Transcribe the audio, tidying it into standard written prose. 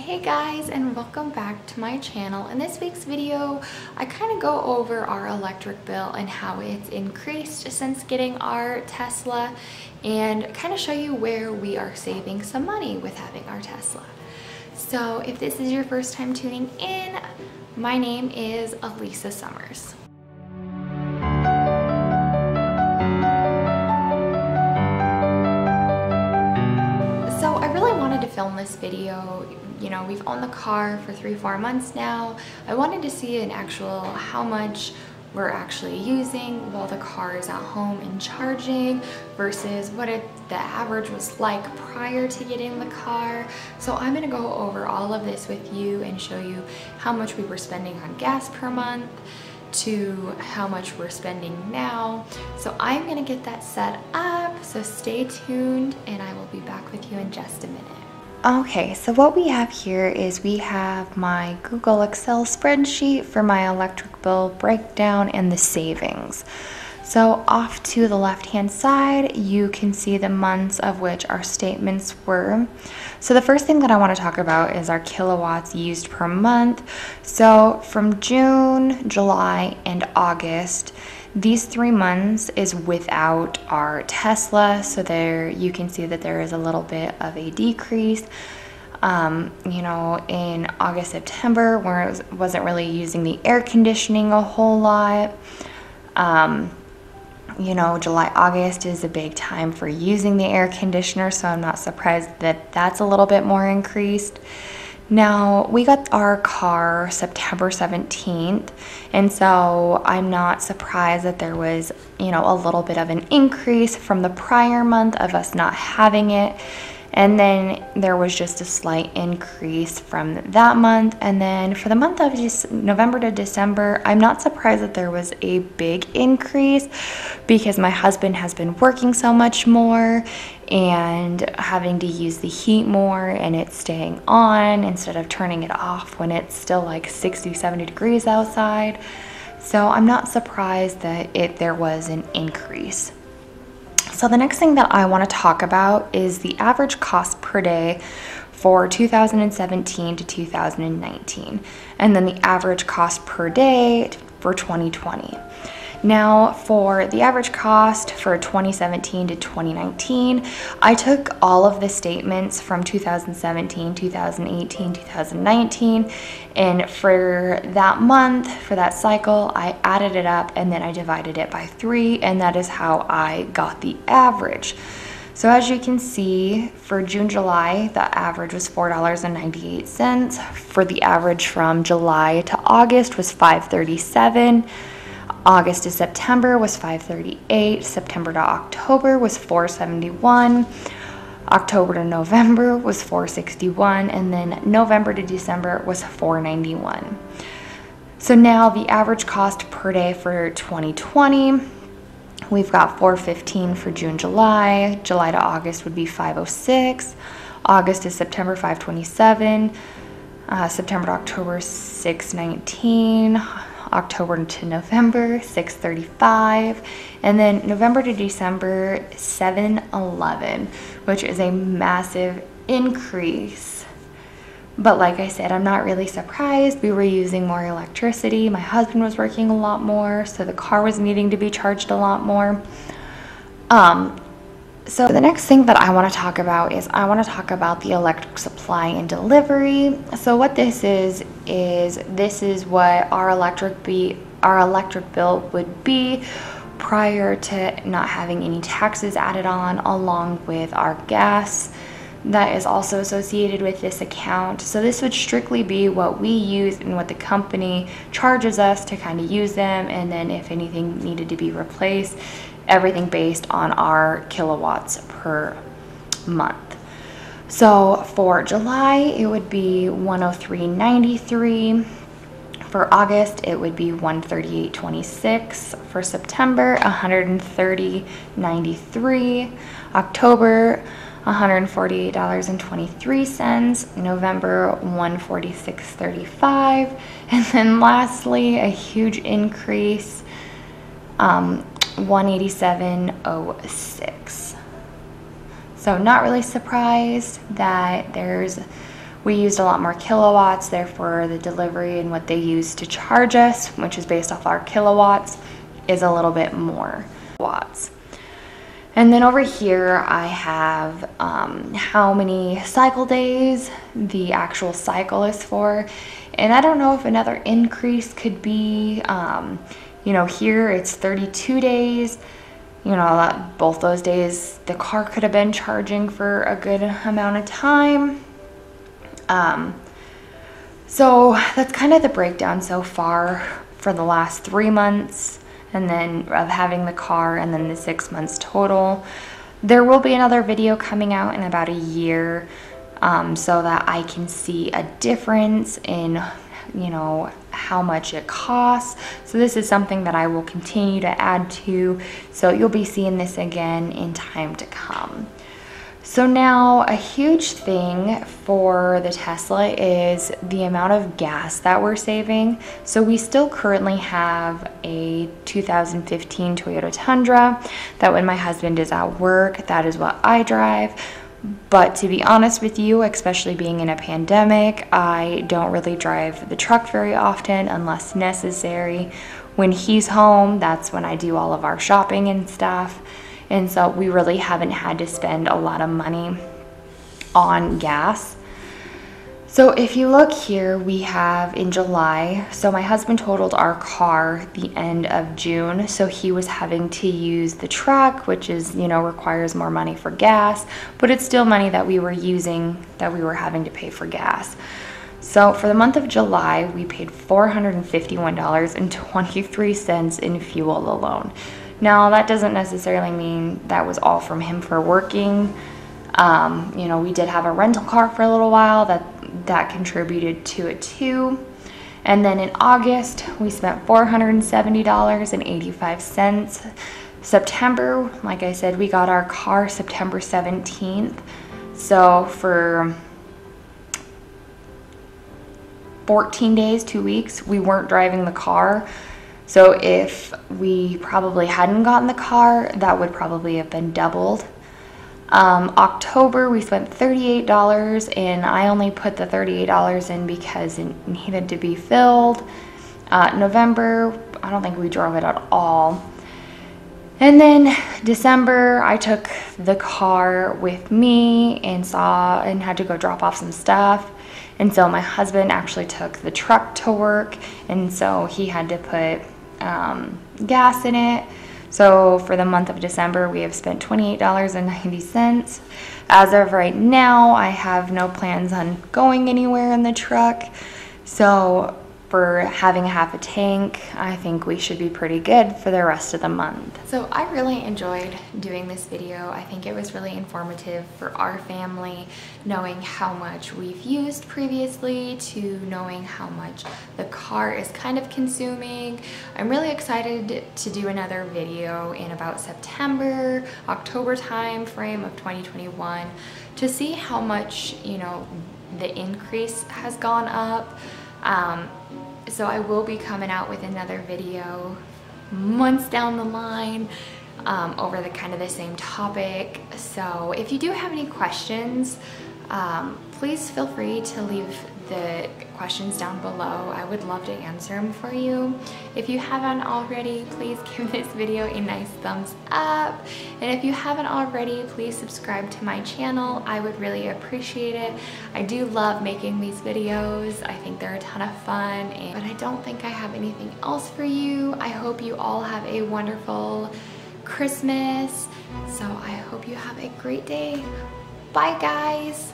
Hey guys, and welcome back to my channel. In this week's video, I kind of go over our electric bill and how it's increased since getting our Tesla and kind of show you where we are saving some money with having our Tesla. So if this is your first time tuning in, my name is Elisa Summers. So I really wanted to film this video. You know, we've owned the car for 3-4 months now. I wanted to see an actual how much we're actually using while the car is at home and charging versus what the average was like prior to getting the car. So I'm gonna go over all of this with you and show you how much we were spending on gas per month to how much we're spending now. So I'm gonna get that set up, so stay tuned and I will be back with you in just a minute. Okay, so what we have here is we have my Google Excel spreadsheet for my electric bill breakdown and the savings. So off to the left-hand side, you can see the months of which our statements were. So the first thing that I want to talk about is our kilowatts used per month. So from June, July, and August, these 3 months is without our Tesla. So there you can see that there is a little bit of a decrease. You know, in August, September, where it wasn't really using the air conditioning a whole lot. You know, July, August is a big time for using the air conditioner, so I'm not surprised that that's a little bit more increased. Now, we got our car September 17th, and so I'm not surprised that there was, you know, a little bit of an increase from the prior month of us not having it. And then there was just a slight increase from that month. And then for the month of November to December, I'm not surprised that there was a big increase because my husband has been working so much more and having to use the heat more, and it's staying on instead of turning it off when it's still like 60, 70 degrees outside. So I'm not surprised that there was an increase. So the next thing that I want to talk about is the average cost per day for 2017 to 2019, and then the average cost per day for 2020. Now, for the average cost for 2017 to 2019, I took all of the statements from 2017, 2018, 2019, and for that month, for that cycle, I added it up and then I divided it by 3, and that is how I got the average. So as you can see, for June, July, the average was $4.98. For the average from July to August was $5.37. August to September was $5.38, September to October was $4.71, October to November was $4.61, and then November to December was $4.91. So now the average cost per day for 2020, we've got $4.15 for June, July. July to August would be $5.06, August to September $5.27, September to October $6.19, October to November $6.35, and then November to December $7.11, which is a massive increase. But like I said, I'm not really surprised. We were using more electricity. My husband was working a lot more, so the car was needing to be charged a lot more. So the next thing that I want to talk about is I want to talk about the electric supply and delivery. So what this is this is what our electric bill would be prior to not having any taxes added on, along with our gas that is also associated with this account. So this would strictly be what we use and what the company charges us to kind of use them, and then if anything needed to be replaced, everything based on our kilowatts per month. So for July, it would be $103.93. For August, it would be $138.26. For September, $130.93. October, $148.23. November, $146.35. And then lastly, a huge increase, $187.06. So not really surprised that there's We used a lot more kilowatts, therefore the delivery and what they use to charge us, which is based off our kilowatts, is a little bit more watts. And then over here I have how many cycle days the actual cycle is for. And I don't know if another increase could be, you know, here it's 32 days. You know, both those days the car could have been charging for a good amount of time. So that's kind of the breakdown so far for the last 3 months, and then of having the car, and then the 6 months total. There will be another video coming out in about a year, so that I can see a difference in, you know, how much it costs. So this is something that I will continue to add to, so you'll be seeing this again in time to come. So now a huge thing for the Tesla is the amount of gas that we're saving. So we still currently have a 2015 Toyota Tundra that when my husband is at work, that is what I drive. But to be honest with you, especially being in a pandemic, I don't really drive the truck very often unless necessary. When he's home, that's when I do all of our shopping and stuff. And so we really haven't had to spend a lot of money on gas. So if you look here, we have in July, so my husband totaled our car the end of June. So he was having to use the truck, which is, you know, requires more money for gas, but it's still money that we were using, that we were having to pay for gas. So for the month of July, we paid $451.23 in fuel alone. Now, that doesn't necessarily mean that was all from him for working. You know, we did have a rental car for a little while that contributed to it too. And then in August, we spent $470.85. September, like I said, we got our car September 17th. So for 14 days, 2 weeks, we weren't driving the car. So if we probably hadn't gotten the car, that would probably have been doubled. October, we spent $38, and I only put the $38 in because it needed to be filled. November, I don't think we drove it at all. And then December, I took the car with me and had to go drop off some stuff. And so my husband actually took the truck to work, and so he had to put gas in it. So for the month of December, we have spent $28.90. As of right now, I have no plans on going anywhere in the truck. So for having a half a tank, I think we should be pretty good for the rest of the month. So I really enjoyed doing this video. I think it was really informative for our family, knowing how much we've used previously to knowing how much the car is kind of consuming. I'm really excited to do another video in about September, October time frame of 2021 to see how much, you know, the increase has gone up. So I will be coming out with another video months down the line over the kind of the same topic. So if you do have any questions, please feel free to leave the questions down below. I would love to answer them for you. If you haven't already, please give this video a nice thumbs up. And if you haven't already, please subscribe to my channel. I would really appreciate it. I do love making these videos. I think they're a ton of fun, but I don't think I have anything else for you. I hope you all have a wonderful Christmas. So I hope you have a great day. Bye, guys.